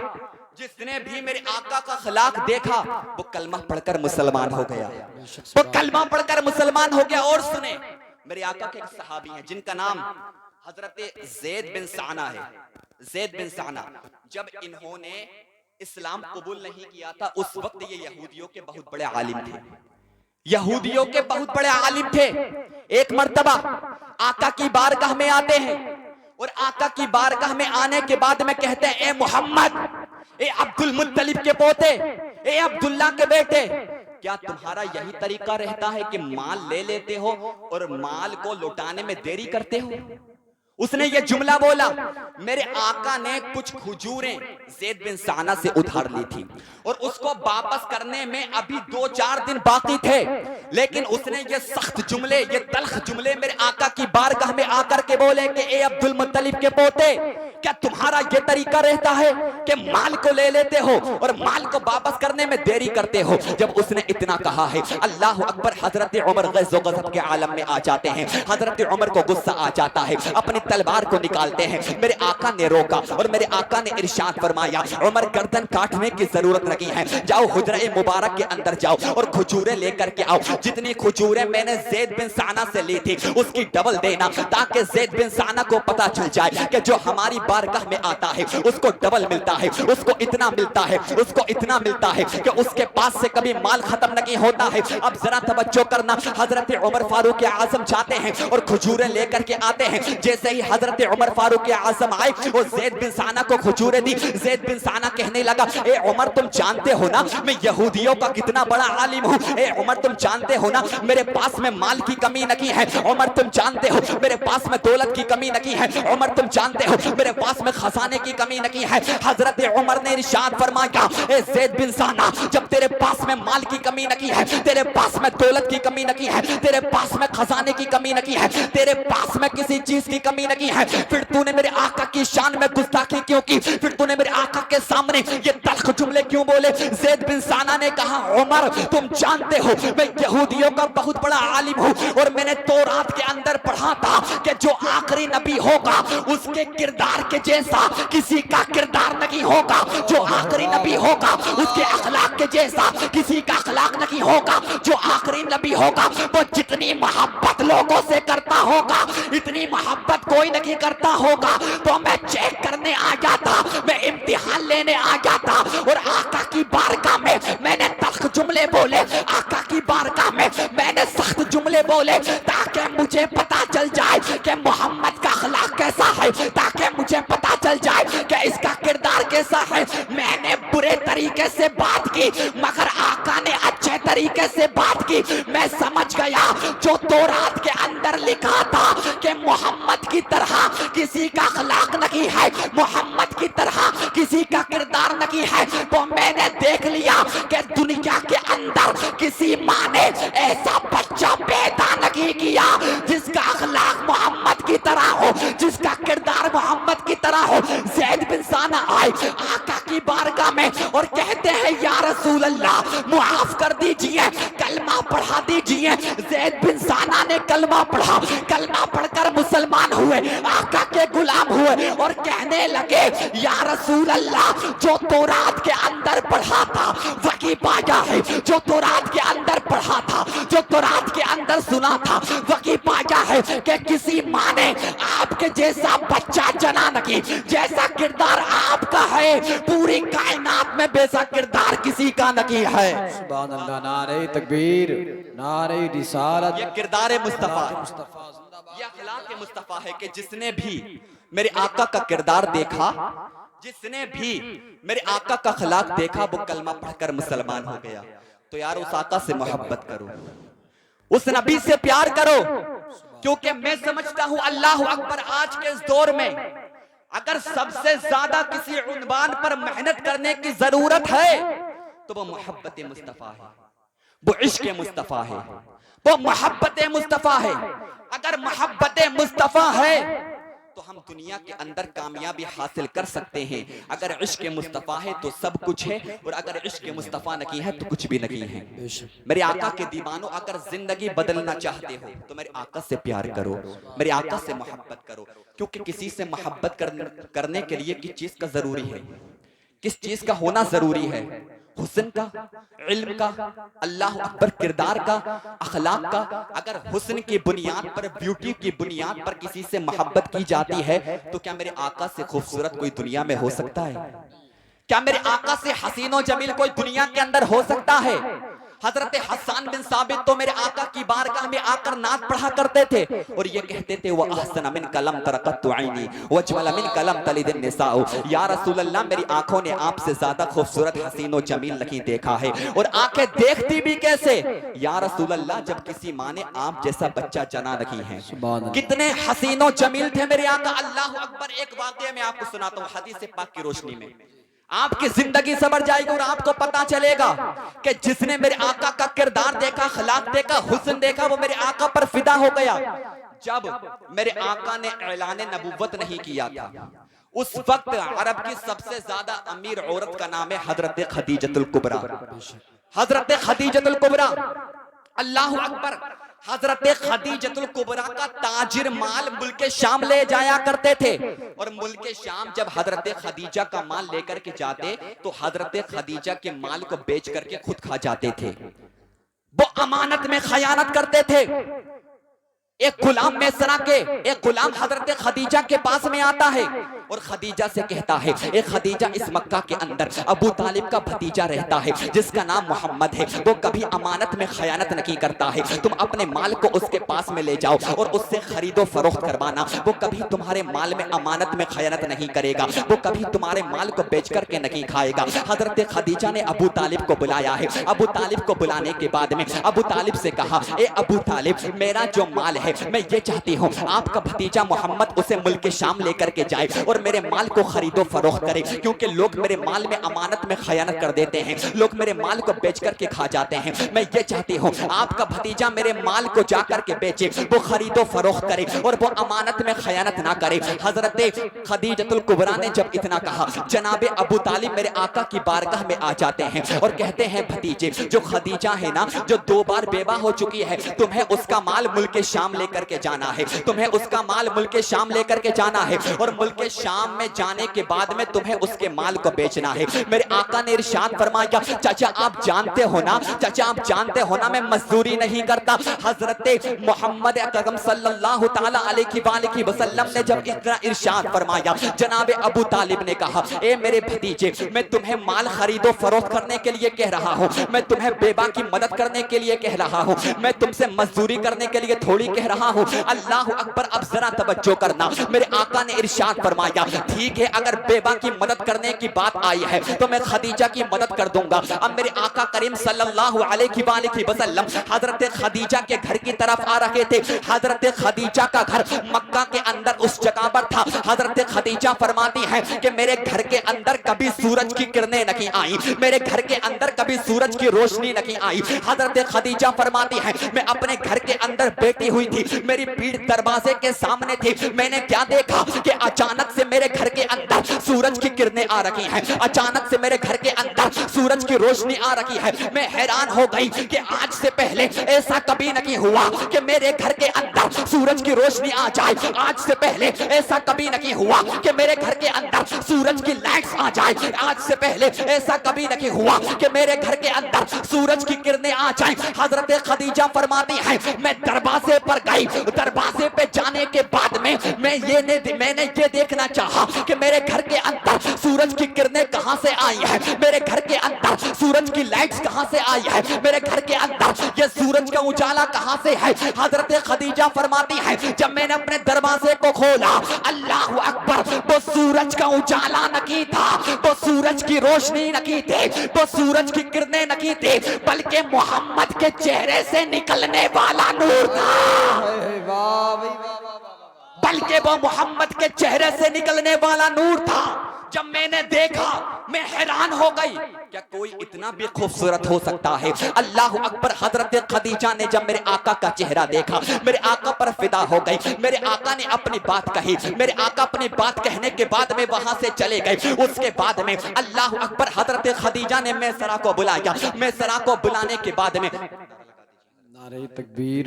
जिसने भी मेरे आका का अखलाक देखा वो कलमा पढ़कर मुसलमान हो गया, वो कलमा पढ़कर मुसलमान हो गया। और सुने, मेरे आका के एक सहाबी हैं जिनका नाम हजरत ज़ैद बिन साना है। ज़ैद बिन साना, जब इन्होंने इस्लाम कबूल नहीं किया था उस वक्त ये यहूदियों के बहुत बड़े आलिम थे, यहूदियों के बहुत बड़े आलिम थे। एक मर्तबा आका की बारगाह में आते हैं और आका की बारगाह में आने के बाद में कहते हैं, ए मोहम्मद, ए अब्दुल मुत्तलिब के पोते, ए अब्दुल्ला के बेटे, क्या तुम्हारा यही तरीका रहता है कि माल ले लेते हो और माल को लौटाने में देरी करते हो? उसने ये जुमला बोला। मेरे आका ने कुछ खजूरें ज़ैद बिन साना से उधार ली थी और उसको वापस करने में अभी 2-4 दिन बाकी थे, लेकिन उसने ये सख्त जुमले, ये तल्ख जुमले मेरे आका की बारगाह में आकर के बोले कि ए अब्दुल मुत्तलिब के पोते, क्या तुम्हारा ये तरीका रहता है कि माल को ले लेते हो और माल को वापस करने में देरी करते हो? जब उसने इतना कहा है, अल्लाह अकबर, हजरत उमर ग़ज़ व ग़ज़ब के आलम में आ जाते हैं। हजरत उमर को गुस्सा आ जाता है, अपनी तलवार को निकालते हैं। मेरे आका ने रोका और मेरे आका ने इरशाद फरमाया, उमर गर्दन काटने की जरूरत नहीं है, जाओ हुजरे मुबारक के अंदर जाओ और खजूरें लेकर के आओ। जितनी खजूरें मैंने ज़ैद बिन साना से ली थी उसकी डबल देना, ताकि ज़ैद बिन साना को पता चल जाए कि जो हमारी बारगाह में आता है उसको डबल मिलता है, उसको इतना मिलता है, उसको इतना मिलता है कि उसके पास से कभी माल खत्म नहीं होता है। अब जरा तवज्जो करना, हजरत उमर फारूक आज़म जाते हैं और खजूरें लेकर के आते हैं। जैसे ही हजरत उमर फारूक आज़म आए, वो ज़ैद बिन साना को खजूरें दी। ज़ैद बिन साना कहने लगा, ए उमर, तुम जानते हो ना मैं यहूदियों का कितना बड़ा आलिम हूँ। ए उमर, तुम जानते हो ना मेरे पास में माल की कमी नहीं है। उमर, तुम जानते हो मेरे पास में दौलत की कमी नहीं है। उमर, तुम जानते हो मेरे पास में खजाने की कमी नहीं है। हजरत उमर ने इरशाद फरमाया, ए ज़ैद बिन साना, जब तेरे पास में माल की कमी नहीं है, तेरे पास में दौलत की कमी नहीं है, तेरे पास में खजाने की कमी नहीं है, तेरे पास में किसी चीज की कमी नहीं है, फिर तूने मेरे आका की शान में गुस्ताखी क्यों की? फिर तूने मेरे आका के सामने ये तल्ख जुमले क्यों बोले? ज़ैद बिन साना ने कहा, उमर, तुम जानते हो मैं यहूदियों का बहुत बड़ा आलिम हूँ और मैंने तौरात के अंदर पढ़ा था कि जो आखिरी नबी होगा उसके किरदार के जैसा किसी का किरदार नहीं होगा। जो आखिरी नबी होगा उसके अखलाक के जैसा किसी का अखलाक नहीं होगा। जो आखिरी नबी होगा वो जितनी मोहब्बत लोगों से करता होगा इतनी मोहब्बत कोई नहीं करता होगा। तो मैं चेक करने आ जाता, मैं इम्तिहान लेने आ जाता और आका की बारगाह में मैंने तल्ख जुमले बोले, आका की बारगाह में मैंने सख्त जुमले बोले, ताकि मुझे पता चल जाए कि मोहम्मद का अखलाक कैसा है, ताकि मुझे पता चल जाए कि इसका किरदार कैसा है। मैंने बुरे तरीके से बात की मगर आका ने अच्छे तरीके से बात की। मैं समझ गया जो तौरात के अंदर लिखा था कि मोहम्मद की तरह किसी का अखलाक नहीं है, मोहम्मद की तरह किसी का किरदार नहीं है, तो मैंने देख लिया कि दुनिया के अंदर किसी माँ ने ऐसा बच्चा पैदा नहीं किया जिसका अखलाक मोहम्मद की तरह हो, जिसका किरदार मोहम्मद की तरह हो। ज़ैद बिन साना आए आका की बारगाह में और कहते हैं, या रसूल अल्लाह, मुआफ कर दीजिए, कलमा पढ़ा दीजिए। ज़ैद बिन साना ने कलमा पढ़ा, कलमा पढ़कर मुसलमान हुए, आका के गुलाम हुए और कहने लगे, या रसूल अल्लाह, जो तौरात के अंदर पढ़ा था वही पाया है, जो तौरात के अंदर पढ़ा था, जो तौरात के अंदर सुना था वही पाया है कि किसी माँ ने आपके जैसा बच्चा जना नहीं, जैसा किरदार आपका है पूरी कायनात में वैसा किरदार किसी का नहीं है। सुभान अल्लाह, नारे तकबीर, नारे रिसालत। ये किरदार मुस्तफा, ये अखलाक मुस्तफा है कि जिसने भी मेरे आका का किरदार देखा, जिसने भी मेरे आका का अखलाक देखा, वो कलमा पढ़कर मुसलमान हो गया। तो यार उस आका से मोहब्बत करो, उस नबी से प्यार करो, क्योंकि मैं समझता हूं अल्लाह अकबर, आज के इस दौर में अगर सबसे ज्यादा किसी उन्वान पर मेहनत करने की जरूरत है तो वो मोहब्बत मुस्तफा है, वो इश्क मुस्तफा है, वो मोहब्बत मुस्तफा है। अगर मोहब्बत मुस्तफा है तो हम दुनिया के अंदर कामयाबी हासिल कर सकते हैं। अगर इश्क मुस्तफा है तो सब कुछ है, और अगर इश्क मुस्तफा नहीं है तो कुछ भी नहीं है। मेरे आका के दीवानों, अगर जिंदगी बदलना चाहते हो तो मेरे आका से प्यार करो, मेरे आका से मोहब्बत करो, क्योंकि किसी से मोहब्बत करने के लिए किस चीज का जरूरी है? किस चीज का होना जरूरी है? हुस्न का, इल्म का, अल्लाह अकबर किरदार का, अखलाक का। अगर हुस्न की बुनियाद पर, ब्यूटी की बुनियाद पर किसी से मोहब्बत की जाती है तो क्या मेरे आका से खूबसूरत कोई दुनिया में हो सकता है? क्या मेरे आका से हसीनो जमील कोई दुनिया के अंदर हो सकता है? हजरत हसन बिन साबित तो मेरे आका की बारगाह में आकर नात पढ़ा करते थे और ये कहते थे, वह अहसन मिन कलम तरक़त आईनी वजमल मिन कलम तलिदिन निसाउ। या रसूल अल्लाह, मेरी आंखों ने आपसे ज्यादा खूबसूरत हसीनो जमील नहीं देखा है। और आंखें देखती भी कैसे? या रसूल अल्लाह, जब किसी माँ ने आप जैसा बच्चा जना नहीं है। कितने हसीनो जमील थे मेरे आका। अल्लाह अकबर। एक वाक़या मैं आपको सुनाता हूँ हदीस पाक की रोशनी में, आपकी जिंदगी सवर जाएगी और आपको पता चलेगा कि जिसने मेरे आका का किरदार देखा, अखलाक देखा, हुस्न देखा, वो मेरे आका पर फिदा हो गया। जब मेरे आका ने ऐलान नबुव्वत नहीं किया था, उस वक्त अरब की सबसे ज्यादा अमीर औरत का नाम है हजरत खदीजतुल कुबरा। हजरत खदीजतुल कुबरा, अल्लाह अकबर। हजरत खदीजतुल कुबरा का ताजिर माल मुल्क शाम ले जाया करते थे और मुल्क शाम जब हजरत खदीजा का माल लेकर के जाते तो हजरत खदीजा के माल को बेच करके खुद खा जाते थे। वो अमानत में खयानत करते थे। एक गुलाम मैसरा के, एक गुलाम हजरत खदीजा के पास में आता है और खदीजा से कहता है, ए खदीजा, इस मक्का के अंदर अबू तालिब का भतीजा रहता है जिसका नाम मोहम्मद है, वो कभी अमानत में खयानत नहीं करता है। तुम अपने माल को उसके पास में ले जाओ और उससे खरीदो फरोख्त करवाना। वो कभी तुम्हारे माल में अमानत में खयानत नहीं करेगा, वो कभी तुम्हारे माल को बेच करके नहीं खाएगा। हजरत खदीजा ने अबू तालिब को बुलाया है। अबू तालिब को बुलाने के बाद में अबू तालिब से कहा, ए अबू तालिब, मेरा जो माल है मैं ये चाहती हूँ आपका भतीजा मोहम्मद उसे मुल्क शाम लेकर के जाए और मेरे माल को खरीदो फरोख्त करे, क्योंकि लोग मेरे माल में अमानत में खयानत कर देते हैं, लोग मेरे माल को बेच करके खा जाते हैं। मैं ये चाहती हूँ आपका भतीजा मेरे माल को जा करके बेचे, वो खरीदो फरोख्त करे और वो अमानत में खयानत ना करे। हजरत खदीजतुल कुबरा ने जब इतना कहा, जनाबे अबू तालिब मेरे आका की बारगाह में आ जाते हैं और कहते हैं, भतीजे, जो खदीजा है ना, जो 2 बार बेवा हो चुकी है, तुम्हें उसका माल मुल्क शाम लेकर के जाना है, तुम्हें उसका माल मुल्क शाम लेकर के जाना है और मुल्क शाम में जाने के बाद में तुम्हें उसके माल को बेचना है। मेरे आका ने इरशाद फरमाया, चाचा आप जानते हो ना, चाचा आप जानते हो ना, मैं मजदूरी नहीं करता। हजरत मोहम्मद अकरम सल्लल्लाहु ताला अलैहि वसल्लम ने जब इतना इरशाद फरमाया, जनाबे अबू तालिब ने कहा, ए मेरे भतीजे, मैं तुम्हें माल खरीदो फरोख्त करने के लिए कह रहा हूँ, मैं तुम्हें बेवा की मदद करने के लिए कह रहा हूँ, मैं तुमसे मजदूरी करने के लिए थोड़ी कह रहा हूँ। अल्लाह अकबर। अब जरा तवज्जो करना, मेरे आका ने इरशाद फरमाया, ठीक है, अगर बेवा की मदद करने की बात आई है तो मैं खदीजा की मदद कर दूंगा। अब मेरे आका करीम सल्लल्लाहु अलैहि वसल्लम हजरत खदीजा के घर की तरफ आ रहे थे। हजरत खदीजा का घर मक्का के अंदर उस जगह पर था। हजरत खदीजा फरमाती है कि मेरे घर के अंदर कभी सूरज की किरणें नहीं आई, मेरे घर के अंदर कभी सूरज की रोशनी नहीं आई। हजरत खदीजा फरमाती है, मैं अपने घर के अंदर बैठी हुई थी, मेरी पीठ दरवाजे के सामने थी, मैंने क्या देखा कि अचानक से मेरे घर के अंदर सूरज की किरणें आ रही हैं, अचानक से मेरे घर के अंदर सूरज की रोशनी आ रही है। मैं हैरान हो गई कि आज से पहले ऐसा कभी नहीं हुआ कि मेरे घर के अंदर सूरज की रोशनी आ जाए, आज से पहले ऐसा कभी नहीं हुआ कि मेरे घर के अंदर सूरज की लाइट्स आ जाए, आज से पहले ऐसा कभी नहीं हुआ कि मेरे घर के अंदर सूरज की किरणें आ जाए। हजरत खदीजा फरमाती है, मैं दरवाजे पर गई, दरवाजे पे जाने के बाद में मैंने ये देखना चाहा कि मेरे घर के अंदर सूरज की किरणें कहां से आई है, मेरे घर के अंदर सूरज की लाइट्स कहां से आई है, मेरे घर के अंदर ये सूरज का उजाला कहां से है। हजरत खदीजा फरमाती है, जब मैंने अपने दरवाजे को खोला, अल्लाह अकबर, वो सूरज का उजाला नहीं था, वो सूरज की रोशनी नहीं थी, वो सूरज की किरणें नहीं थी, बल्कि मोहम्मद के चेहरे से निकलने वाला नूर था, बल्कि वो मोहम्मद के चेहरे से निकलने वाला नूर था। जब मैंने देखा मैं हैरान हो गई, क्या कोई इतना भी खूबसूरत हो सकता है? अल्लाह अकबर। हजरत खदीजा ने जब मेरे आका का चेहरा देखा, मेरे आका पर फिदा हो गई। मेरे आका ने अपनी बात कही, मेरे आका अपनी बात कहने के बाद में वहां से चले गए। उसके बाद में अल्लाह अकबर, हजरत खदीजा ने मैसरा को बुलाया। मैसरा को बुलाने के बाद में नारे तकबीर,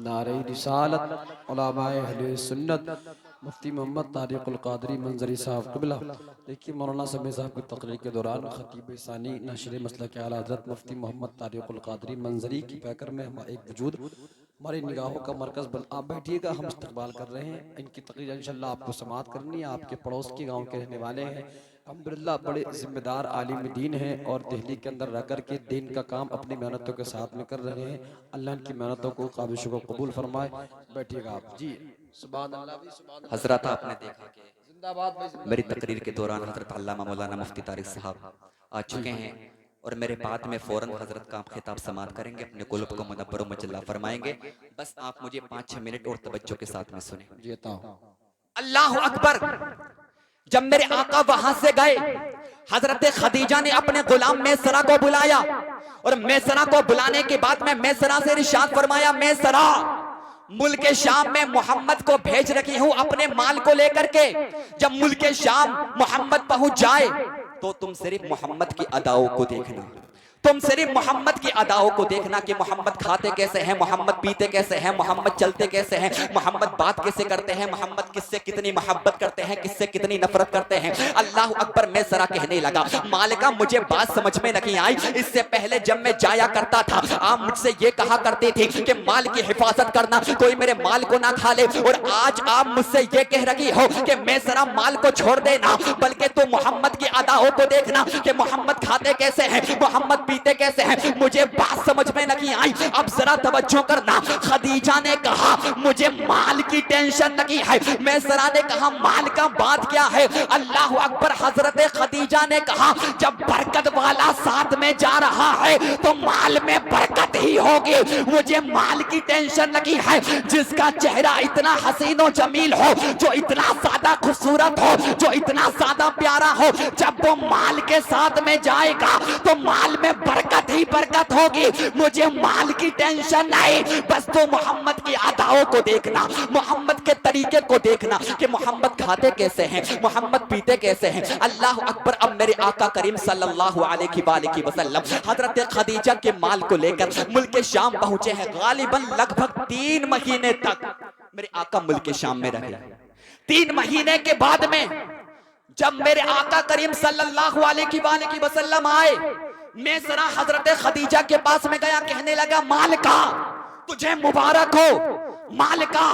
नारे रिसालत, उलमाए अहले सुन्नत मुफ्ती मोहम्मद तारिकुल कादरी मंजरी साहब क़िबला। देखिए मौलाना समीर साहब की तकरीर के दौरान खतीब सानी नशर मसलक आला हज़रत मुफ्ती मोहम्मद तारिकुल कादरी मंजरी की पैकर में हम एक वजूद हमारी निगाहों का मरकज़ बन। आप बैठिएगा, हम इस्तकबाल कर रहे हैं इनकी तकरीर इंशाअल्लाह आपको समाअत करनी है। आपके पड़ोस के गाँव के रहने वाले हैं, अल्हम्दुलिल्लाह बड़े जिम्मेदार आलिम दीन हैं और दिल्ली के अंदर रह कर के दीन का काम अपनी मेहनतों के साथ में कर रहे हैं। अल्लाह इनकी मेहनतों को काबिश को कबूल फरमाए। बैठिएगा आप जी। सुभान अल्लाह भी, सुभान अल्लाह। हजरत आपने देखा कि जिंदाबाद भाई, जिंदाबाद। मेरी तकरीर के दौरान हजरत अल्लामा मौलाना मुफ्ती तारिक साहब आ चुके हैं और मेरे बाद में फौरन हजरत का आप खिताब समात करेंगे, अपने कुलूब को मुनव्वर मुजल्ला फरमाएंगे। बस आप मुझे 5-6 मिनट और तवज्जो के साथ में सुने। जीता हूं। अल्लाह अकबर। जब मेरे आका वहां से गए, हजरत खदीजा ने अपने गुलाम मैसरा को बुलाया और मैसरा को बुलाने के बाद में मैसरा से इरशाद फरमाया, मैसरा मुल्क शाम में मोहम्मद को भेज रखी हूं अपने माल को लेकर के। जब मुल्क शाम मोहम्मद पहुंच जाए तो तुम सिर्फ मोहम्मद की अदाओं को देखना, तुम सिर्फ मोहम्मद की अदाओं को देखना कि मोहम्मद खाते कैसे हैं, मोहम्मद पीते कैसे हैं, मोहम्मद चलते कैसे हैं, मोहम्मद बात कैसे करते हैं, मोहम्मद किससे कितनी मोहब्बत करते हैं, किससे कितनी नफरत करते हैं। अल्लाह अकबर। मैं जरा कहने लगा, मालिका मुझे बात समझ में नहीं आई। इससे पहले जब मैं जाया करता था आप मुझसे ये कहा करते थे कि माल की हिफाजत करना, कोई मेरे माल को ना खा ले, और आज आप मुझसे ये कह रही हो कि मैं जरा माल को छोड़ देना, बल्कि तू मोहम्मद की अदाओं को देखना कि मोहम्मद खाते कैसे हैं, मोहम्मद पीते कैसे हैं। मुझे बात समझ में नहीं आई। अब जरा तवज्जो करना। खदीजा ने कहा मुझे माल की टेंशन नहीं है। मैसरा ने कहा माल का बात क्या है। अल्लाह अकबर। हजरत खदीजा ने कहा जब बरकत वाला साथ में जा रहा है तो माल में बरकत ही होगी, मुझे माल की टेंशन नहीं है। जिसका चेहरा इतना हसीन और जमील हो, जो इतना ज्यादा खूबसूरत हो, जो इतना ज्यादा प्यारा हो, जब वो माल के साथ में जाएगा तो माल में बरकत ही बरकत होगी, मुझे माल की टेंशन नहीं। बस तो मोहम्मद की अदाओं को देखना, मोहम्मद के तरीके को देखना कि मोहम्मद खाते कैसे हैं, मोहम्मद पीते कैसे हैं। अल्लाह अकबर। अब मेरे आका करीम सल्लल्लाहु अलैहि वसल्लम हजरत खदीजा के माल को लेकर मुल्क शाम पहुंचे हैं। गालिबन लगभग 3 महीने तक मेरे आका मुल्क शाम में रहे। 3 महीने के बाद में जब मेरे आका करीम सल्लल्लाहु अलैहि वसल्लम आए, मैं जरा हजरत खदीजा के पास में गया, कहने लगा मालिका तुझे मुबारक हो, मालिका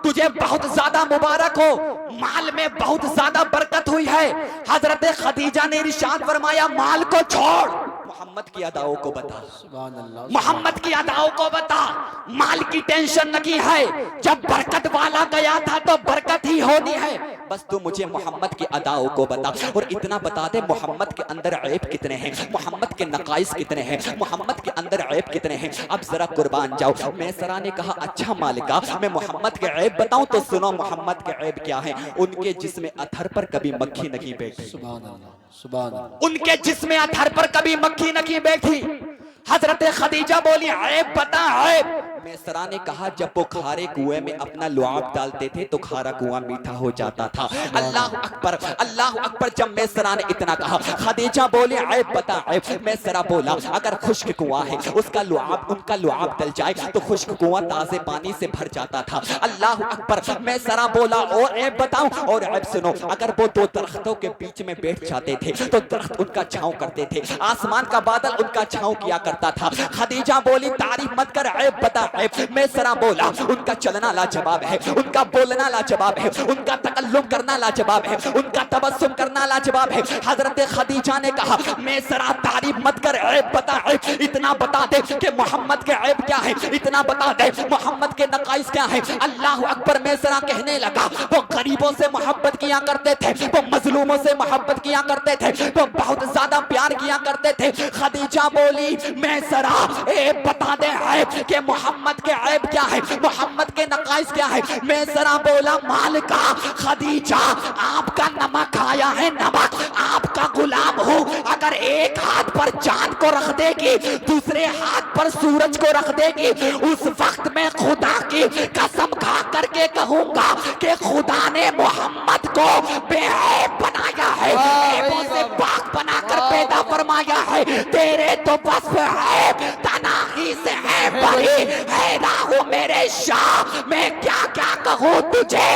तुझे बहुत ज्यादा मुबारक हो, माल में बहुत ज्यादा बरकत हुई है। हजरत खदीजा ने इरशाद फरमाया माल को छोड़, मोहम्मद की अदाओं को बता, मोहम्मद की अदाओं को बता, माल की टेंशन नहीं है। जब बरकत वाला गया था तो बरकत ही होनी है, बस तू मुझे मोहम्मद की अदाओं को बता। और इतना बता दे मोहम्मद के अंदर ऐब कितने हैं, मोहम्मद के नकाइस कितने हैं, मोहम्मद के अंदर ऐब कितने हैं। अब जरा कुर्बान जाओ। मैसरा ने कहा अच्छा मालिका मैं मोहम्मद के ऐब बताऊं तो सुनो मोहम्मद के ऐब क्या है। उनके जिस्म अथर पर कभी मक्खी नहीं बैठी, सुभान अल्लाह, सुभान अल्लाह। उनके जिस्म अथर पर कभी मक्खी नहीं बैठी। हजरत खदीजा बोली ऐब बता ऐब। मैसरा ने कहा जब वो खारे कुएं में अपना लुआब डालते थे तो खारा कुआं मीठा हो जाता था। अल्लाह अकबर, अल्लाह अकबर। जब मैसरा ने इतना कहा खदीजा बोली ऐब बता ऐब। मैसरा बोला अगर खुश्क कुआं है उसका लुआब, उनका लुआब डल जाए तो खुश्क कुआं ताजे पानी से भर जाता था। अल्लाह अकबर। मैसरा बोला और ऐब बताऊं, और ऐब सुनो, अगर वो 2 दरख्तों के बीच में बैठ जाते थे तो दरख्त उनका छांव करते थे, आसमान का बादल उनका छांव किया करता था। खदीजा बोली तारीफ मत कर ऐब बता ऐब। मैसरा बोला उनका चलना लाजवाब है, उनका बोलना लाजवाब है, उनका तकल्लुम करना लाजवाब है, उनका तबस्सुम करना लाजवाब है। हजरत खदीजा ने कहा मैसरा तारीफ मत कर ऐब बता ऐब। इतना बता दे कि मोहम्मद के ऐब क्या है, इतना बता दे मोहम्मद के नकाइस क्या है। अल्लाह अकबर। मैसरा कहने लगा वो गरीबों से मोहब्बत किया करते थे, वो मजलूमों से मोहब्बत किया करते थे, वो बहुत ज्यादा प्यार किया करते थे। खदीजा बोली मैसरा ऐब बता दे ऐब कि मोहम्मद के ऐब क्या है, मोहम्मद के नकाइस क्या है। मैसरा बोला मालिका खदीजा आपका नमक आया है, नमक आपका गुलाम हूँ। अगर एक हाथ पर चांद को रख देगी, दूसरे हाथ पर सूरज को रख देगी, उस वक्त में खुदा की कसम खा करके कहूंगा कि खुदा ने मोहम्मद को बेऐब बनाया है, ऐबों से पाक बनाकर पैदा फरमाया फरमाया है तेरे तो बस है तनाही से है बड़ी हैरान मेरे शाह, मैं क्या क्या कहूँ तुझे।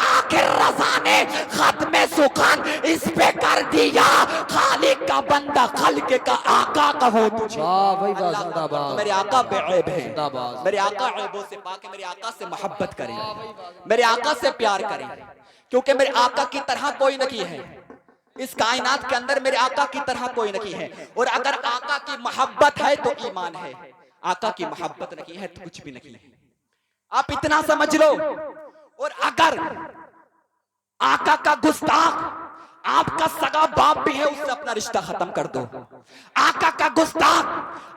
आखिर रज़ा ने खत्म सुखन इस पे कर दिया, खालिक का बंदा खल्क का आका कहूँ तुझे। वाह भाई वाह, अल्लाह जिंदाबाद। मेरे आका बेऐब है, जिंदाबाद। मेरे आका ऐबों से पाक है, मेरे आका से मोहब्बत करें, मेरे आका से प्यार करें, क्योंकि मेरे आका की तरह कोई नहीं है इस कायनात के अंदर, मेरे आका की तरह कोई नहीं है। और अगर आका की मोहब्बत है तो ईमान है, आका की मोहब्बत नहीं है तो कुछ भी नहीं है, आप इतना समझ लो। और अगर आका का गुस्ताख आपका सगा बाप भी है, उससे अपना रिश्ता खत्म कर दो। आका का गुस्ताख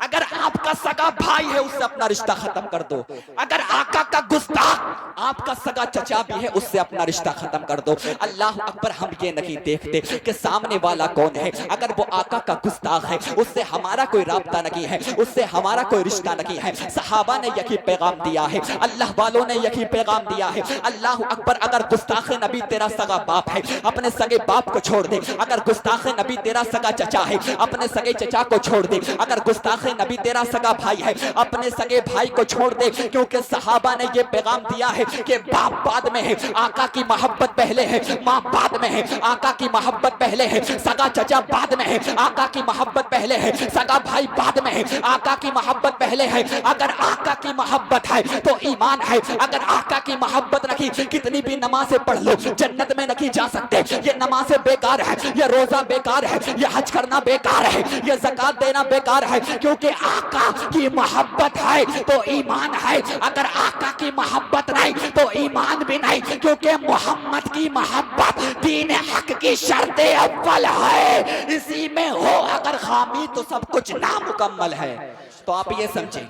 अगर आपका सगा भाई है, उससे अपना रिश्ता खत्म कर दो। अगर आका का गुस्ताख आपका सगा चचा भी है, उससे अपना रिश्ता खत्म कर दो। अल्लाह अकबर, हम ये नहीं देखते कि सामने वाला कौन है, अगर वो आका का गुस्ताख है उससे हमारा कोई राब्ता नहीं है, उससे हमारा कोई रिश्ता नहीं है। सहाबा ने यही पैगाम दिया है, अल्लाह वालों ने यही पैगाम दिया है। अल्लाह अकबर, अगर गुस्ताख नबी तेरा सगा बाप है, अपने सगे बाप को छोड़ दे। अगर गुस्ताख नबी तेरा सगा चचा है, अपने सगे चचा को छोड़ दे। अगर गुस्ताख नबी तेरा सगा भाई है, अपने सगे भाई को छोड़ दे। क्योंकि सहाबा ने यह पैगाम दिया है कि बाप बाद में है, आका की मोहब्बत पहले है, माँ बाद में है, आका की मोहब्बत पहले है, सगा चचा बाद में है, आका की मोहब्बत पहले है, सगा भाई बाद में है, आका की मोहब्बत पहले है। अगर आका की मोहब्बत है तो ईमान है, अगर आका की मोहब्बत नहीं, कितनी भी नमाजें पढ़ लो जन्नत में नहीं जा सकते। ये नमाजें बेकार है, ये रोजा बेकार है, ये हज करना बेकार है, ये ज़कात देना बेकार है, क्योंकि आका की मोहब्बत है तो ईमान है। अगर आका की मोहब्बत नहीं तो ईमान भी नहीं, क्योंकि मोहम्मद की मोहब्बत दीन हक की शर्त अव्वल है। इसी में हो अगर खामी तो सब कुछ नामुकम्मल है। तो आप ये समझें,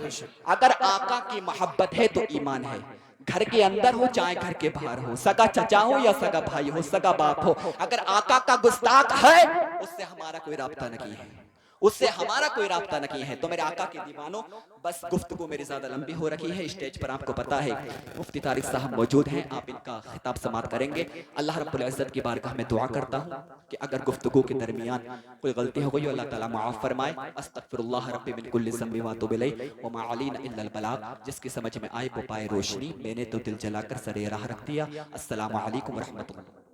अगर आका की मोहब्बत है तो ईमान है। घर के अंदर हो चाहे घर के बाहर हो, सगा चचा हो या सगा भाई हो, सगा बाप हो, अगर आका का गुस्ताख है उससे हमारा कोई राब्ता नहीं है, उससे हमारा कोई राब्ता नहीं है। तो मेरे आका के दीवानों, बस गुफ्तगू मेरी ज्यादा लंबी हो रखी है। स्टेज पर आपको पता है मुफ्ती तारिक साहब मौजूद हैं, आप इनका खिताब समाप्त करेंगे। अल्लाह रब्बुल इज्जत की बारगाह में दुआ करता हूँ कि अगर गुफ्तगू के दरमियान कोई गलती हो गई अल्लाह ताला माफ फरमाए। अस्तगफिरुल्लाह रब्बी मिन कुल्लि ज़ंबि व अतूबु इलैहि व मा अलैना इल्लल बलाग। जिसकी समझ में आए वो पाए रोशनी, मैंने तो दिल जलाकर सरे राह रख दिया। अस्सलामु अलैकुम व रहमतुल्लाह।